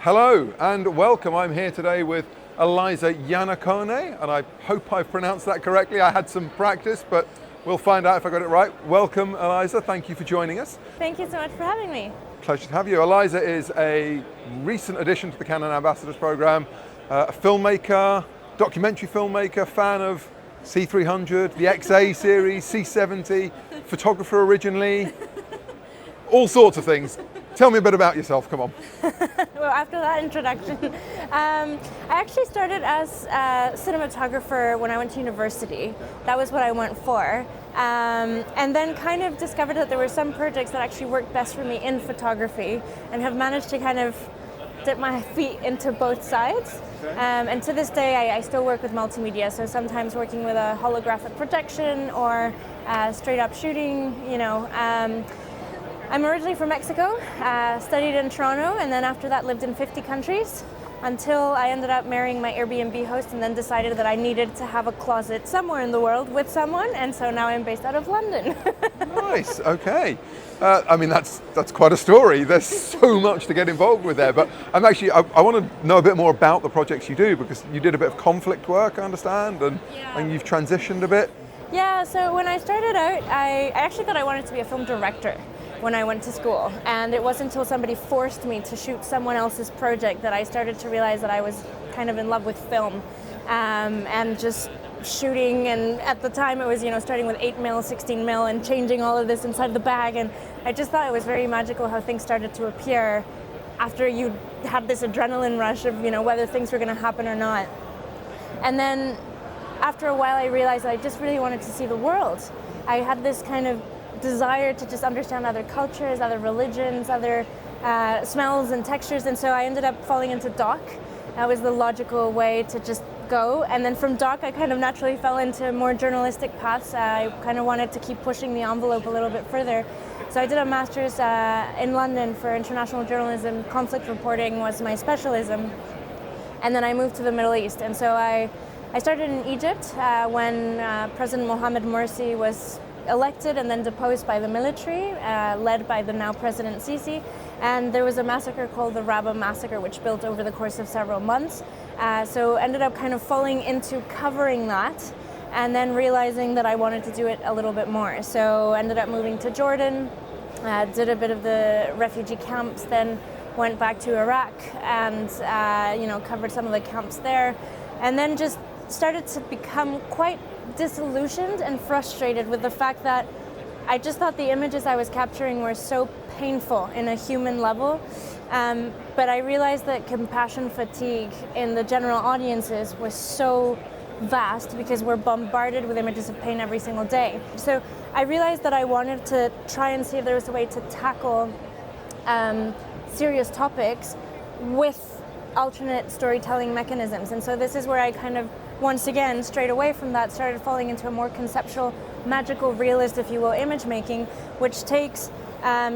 Hello and welcome. I'm here today with Eliza Iannacone, and I hope I've pronounced that correctly. I had some practice, but we'll find out if I got it right. Welcome, Eliza. Thank you for joining us. Thank you so much for having me. Pleasure to have you. Eliza is a recent addition to the Canon Ambassadors Program, a filmmaker, documentary filmmaker, fan of C300, the XA series, C70, photographer originally, all sorts of things. Tell me a bit about yourself, come on. Well, after that introduction, I actually started as a cinematographer when I went to university. That was what I went for. And then kind of discovered that there were some projects that actually worked best for me in photography, and have managed to kind of dip my feet into both sides. And to this day, I still work with multimedia, so sometimes working with a holographic projection or straight up shooting, I'm originally from Mexico, studied in Toronto, and then after that lived in 50 countries until I ended up marrying my Airbnb host, and then decided that I needed to have a closet somewhere in the world with someone, and so now I'm based out of London. Nice, okay. That's quite a story. There's so much to get involved with there, but I want to know a bit more about the projects you do, because you did a bit of conflict work, I understand, and you've transitioned a bit. Yeah, so when I started out, I actually thought I wanted to be a film director when I went to school, and it wasn't until somebody forced me to shoot someone else's project that I started to realize that I was kind of in love with film, and just shooting. And at the time it was starting with 8mm, 16mm, and changing all of this inside the bag, and I just thought it was very magical how things started to appear after you had this adrenaline rush of whether things were going to happen or not. And then after a while I realized that I just really wanted to see the world. I had this kind of desire to just understand other cultures, other religions, other smells and textures, and so I ended up falling into doc. That was the logical way to just go, and then from doc I kind of naturally fell into more journalistic paths. I kind of wanted to keep pushing the envelope a little bit further, so I did a master's in London for international journalism. Conflict reporting was my specialism, and then I moved to the Middle East, and so I started in Egypt when President Mohamed Morsi was elected and then deposed by the military, led by the now President Sisi. And there was a massacre called the Rabaa massacre, which built over the course of several months. So ended up kind of falling into covering that, and then realizing that I wanted to do it a little bit more. So ended up moving to Jordan, did a bit of the refugee camps, then went back to Iraq and covered some of the camps there, and then just started to become quite disillusioned and frustrated with the fact that I just thought the images I was capturing were so painful in a human level, but I realized that compassion fatigue in the general audiences was so vast because we're bombarded with images of pain every single day. So I realized that I wanted to try and see if there was a way to tackle serious topics with alternate storytelling mechanisms. And so this is where I kind of, once again, straight away from that, started falling into a more conceptual, magical, realist, if you will, image making, which takes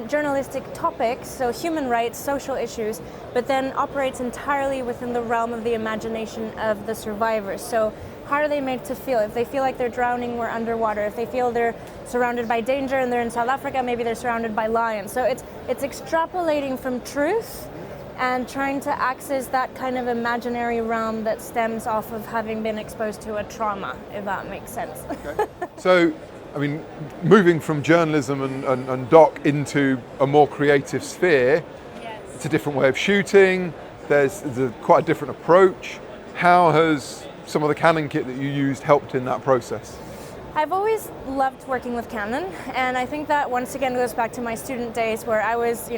journalistic topics, so human rights, social issues, but then operates entirely within the realm of the imagination of the survivors. So how are they made to feel? If they feel like they're drowning, we're underwater. If they feel they're surrounded by danger and they're in South Africa, maybe they're surrounded by lions. So it's extrapolating from truth and trying to access that kind of imaginary realm that stems off of having been exposed to a trauma, if that makes sense. Okay. So, moving from journalism and doc into a more creative sphere, Yes. It's a different way of shooting, there's quite a different approach. How has some of the Canon kit that you used helped in that process? I've always loved working with Canon, and I think that once again goes back to my student days where I was,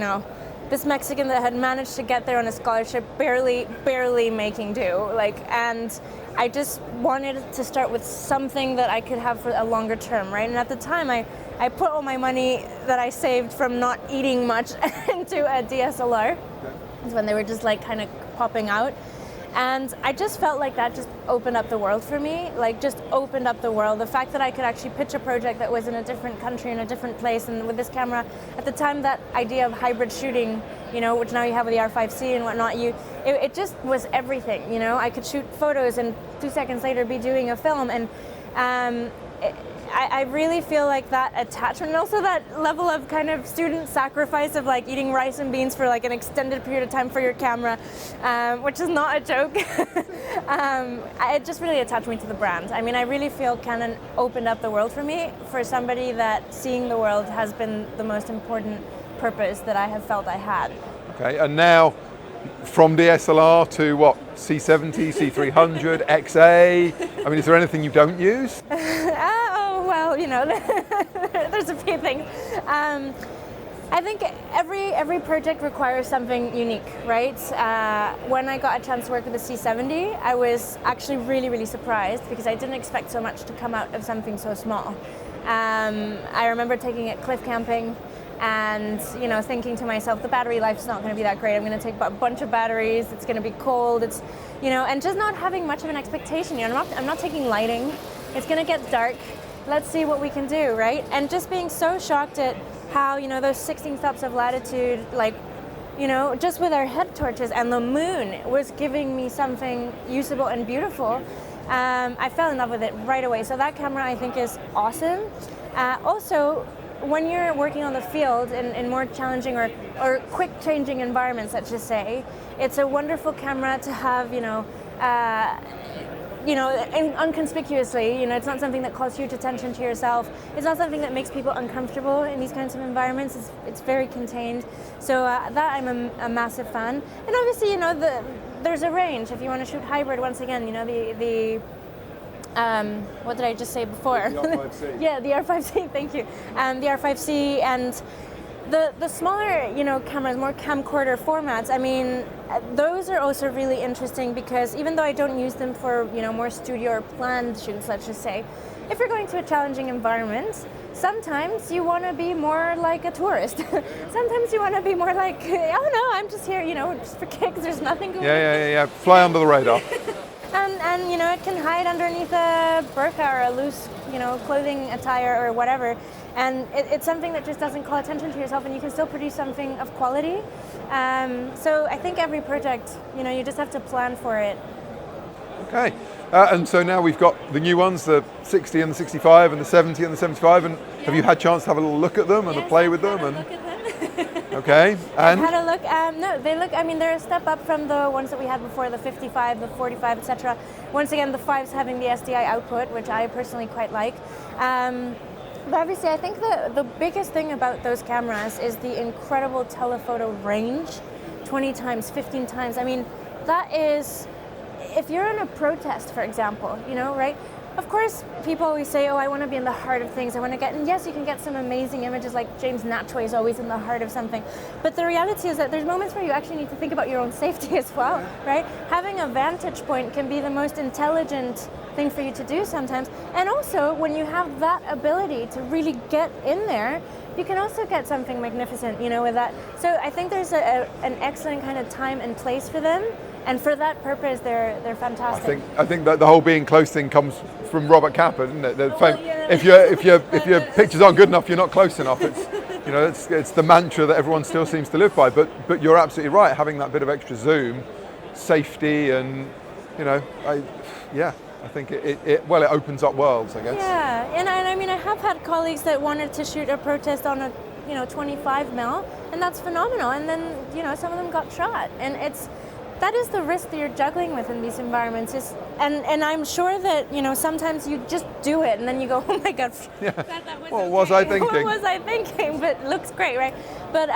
this Mexican that had managed to get there on a scholarship, barely making do. And I just wanted to start with something that I could have for a longer term, right? And at the time, I put all my money that I saved from not eating much into a DSLR. Okay. It's when they were just kind of popping out. And I just felt like that just opened up the world for me, just opened up the world. The fact that I could actually pitch a project that was in a different country, in a different place, and with this camera, at the time that idea of hybrid shooting, which now you have with the R5C and whatnot, it just was everything, I could shoot photos and 2 seconds later be doing a film, and I really feel like that attachment and also that level of kind of student sacrifice of like eating rice and beans for like an extended period of time for your camera, which is not a joke. It just really attached me to the brand. I mean, I really feel Canon opened up the world for me, for somebody that seeing the world has been the most important purpose that I have felt I had. Okay, and now from DSLR to what? C70, C300, XA? I mean, is there anything you don't use? Oh, well, you know, there's a few things. I think every project requires something unique, right? When I got a chance to work with the C70, I was actually really, really surprised because I didn't expect so much to come out of something so small. I remember taking it cliff camping and, you know, thinking to myself, the battery life's not going to be that great. I'm going to take a bunch of batteries. It's going to be cold. It's, you know, and just not having much of an expectation. You know, I'm not taking lighting. It's going to get dark. Let's see what we can do, right? And just being so shocked at how, you know, those 16 stops of latitude, like, you know, just with our head torches and the moon was giving me something usable and beautiful. I fell in love with it right away. So that camera I think is awesome. Also, when you're working on the field in more challenging or quick changing environments, let's just say, it's a wonderful camera to have, inconspicuously, you know, it's not something that calls huge attention to yourself. It's not something that makes people uncomfortable in these kinds of environments. It's very contained. So that I'm a massive fan. And obviously, you know, there's a range. If you want to shoot hybrid, once again, you know, what did I just say before? The R5C. Yeah, the R5C, thank you. The R5C and the smaller, you know, cameras, more camcorder formats, I mean, those are also really interesting because even though I don't use them for, you know, more studio or planned shoots, let's just say, if you're going to a challenging environment, sometimes you want to be more like a tourist. Sometimes you want to be more like, oh no, I'm just here, you know, just for kicks, there's nothing going on. Yeah. Fly under the radar. And you know, it can hide underneath a burqa or a loose, you know, clothing attire or whatever. And it's something that just doesn't call attention to yourself and you can still produce something of quality. So I think every project, you know, you just have to plan for it. Okay. And so now we've got the new ones, the 60 and the 65 and the 70 and the 75. And have you had a chance to have a little look at them and Yes, play with them? Look at them. Okay. And I've had a look. No, they look. I mean, they're a step up from the ones that we had before, the 55, the 45, etc. Once again, the 5s having the SDI output, which I personally quite like. But obviously, I think the biggest thing about those cameras is the incredible telephoto range, 20 times, 15 times. I mean, that is, if you're in a protest, for example, you know, right? Of course, people always say, oh, I want to be in the heart of things. I want to get, and yes, you can get some amazing images like James Natchway is always in the heart of something. But the reality is that there's moments where you actually need to think about your own safety as well, right? Having a vantage point can be the most intelligent thing for you to do sometimes. And also, when you have that ability to really get in there, you can also get something magnificent, you know, with that. So I think there's an excellent kind of time and place for them. And for that purpose, they're fantastic. I think that the whole being close thing comes from Robert Capa, isn't it? Yeah. If your pictures aren't good enough, you're not close enough. It's the mantra that everyone still seems to live by. But you're absolutely right. Having that bit of extra zoom, safety, and you know, I think it opens up worlds, I guess. Yeah, and I mean, I have had colleagues that wanted to shoot a protest on a 25 mil, and that's phenomenal. And then, you know, some of them got shot, and that is the risk that you're juggling with in these environments. And I'm sure that, you know, sometimes you just do it and then you go, oh my God, yeah. that was What was I thinking? What was I thinking? But it looks great, right? But,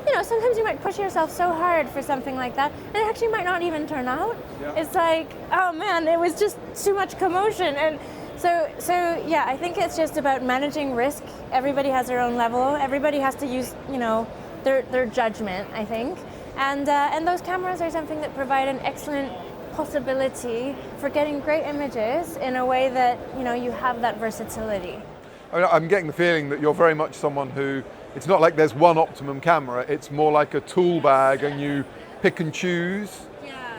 you know, sometimes you might push yourself so hard for something like that, and it actually might not even turn out. Yeah. It's like, oh man, it was just too much commotion. And so yeah, I think it's just about managing risk. Everybody has their own level. Everybody has to use, you know, their judgment, I think. And those cameras are something that provide an excellent possibility for getting great images in a way that, you know, you have that versatility. I'm getting the feeling that you're very much someone who, it's not like there's one optimum camera, it's more like a tool bag and you pick and choose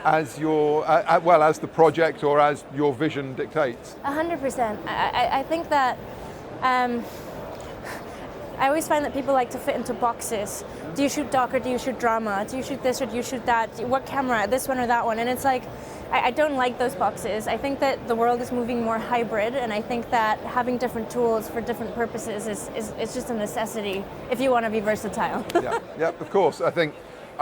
as your, as the project or as your vision dictates. 100%. I think that I always find that people like to fit into boxes. Do you shoot doc or do you shoot drama? Do you shoot this or do you shoot that? What camera? This one or that one? And it's like, I don't like those boxes. I think that the world is moving more hybrid, and I think that having different tools for different purposes is just a necessity if you want to be versatile. Yeah, of course. I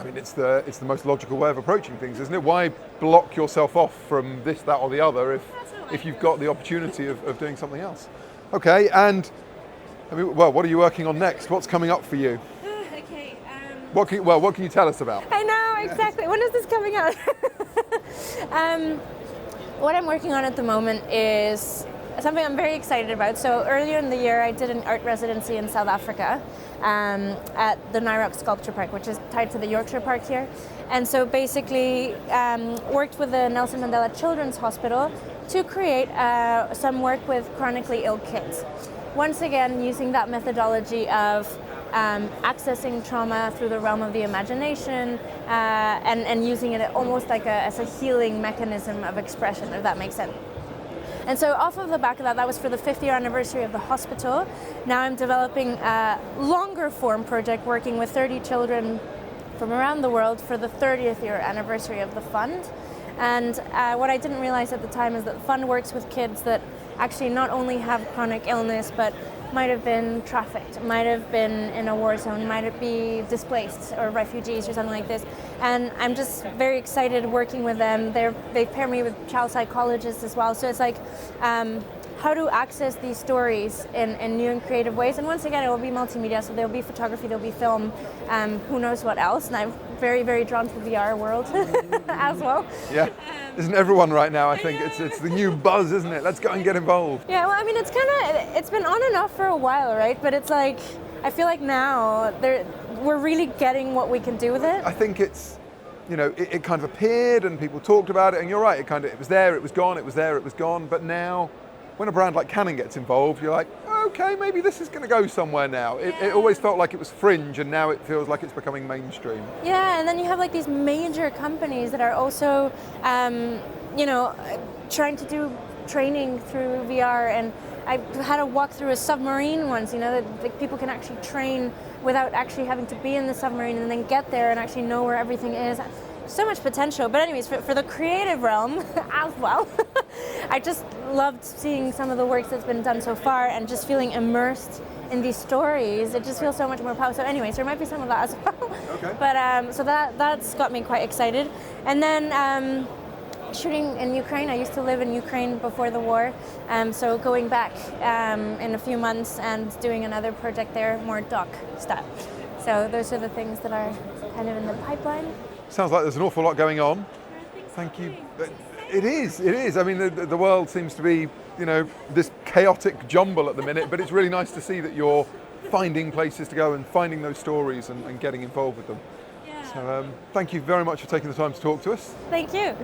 mean, it's the most logical way of approaching things, isn't it? Why block yourself off from this, that, or the other if you've got the opportunity of doing something else? Okay, and I mean, well, what are you working on next? What's coming up for you? Okay. What can you tell us about? I know, exactly. When is this coming out? What I'm working on at the moment is something I'm very excited about. So earlier in the year, I did an art residency in South Africa at the Nairock Sculpture Park, which is tied to the Yorkshire Park here. And so basically worked with the Nelson Mandela Children's Hospital to create some work with chronically ill kids. Once again, using that methodology of accessing trauma through the realm of the imagination and using it almost like as a healing mechanism of expression, if that makes sense. And so off of the back of that was for the 5th year anniversary of the hospital. Now I'm developing a longer form project working with 30 children from around the world for the 30th year anniversary of the fund. And what I didn't realize at the time is that the fund works with kids that actually not only have chronic illness, but might have been trafficked, might have been in a war zone, might be displaced or refugees or something like this. And I'm just very excited working with them. They pair me with child psychologists as well. So it's like how to access these stories in new and creative ways. And once again, it will be multimedia, so there'll be photography, there'll be film, who knows what else. And I'm very, very drawn to the VR world as well. Yeah. Isn't everyone right now? I think it's the new buzz, isn't it? Let's go and get involved. Yeah, well, I mean, it's been on and off for a while, right? But it's like, I feel like now we're really getting what we can do with it. I think it's, it kind of appeared and people talked about it, and you're right, it was there, it was gone, it was there, it was gone. But now, when a brand like Canon gets involved, you're like, okay, maybe this is going to go somewhere now. It always felt like it was fringe, and now it feels like it's becoming mainstream. Yeah, and then you have like these major companies that are also, trying to do training through VR. And I had to walk through a submarine once, that people can actually train without actually having to be in the submarine and then get there and actually know where everything is. So much potential. But anyways, for the creative realm as well, I just loved seeing some of the work that's been done so far and just feeling immersed in these stories. It just feels so much more powerful. So anyways, there might be some of that as well. Okay. But so that's got me quite excited. And then shooting in Ukraine. I used to live in Ukraine before the war. So going back in a few months and doing another project there, more doc stuff. So those are the things that are kind of in the pipeline. Sounds like there's an awful lot going on. Thank you. It is. I mean, the world seems to be, this chaotic jumble at the minute, but it's really nice to see that you're finding places to go and finding those stories and getting involved with them. Yeah. So thank you very much for taking the time to talk to us. Thank you.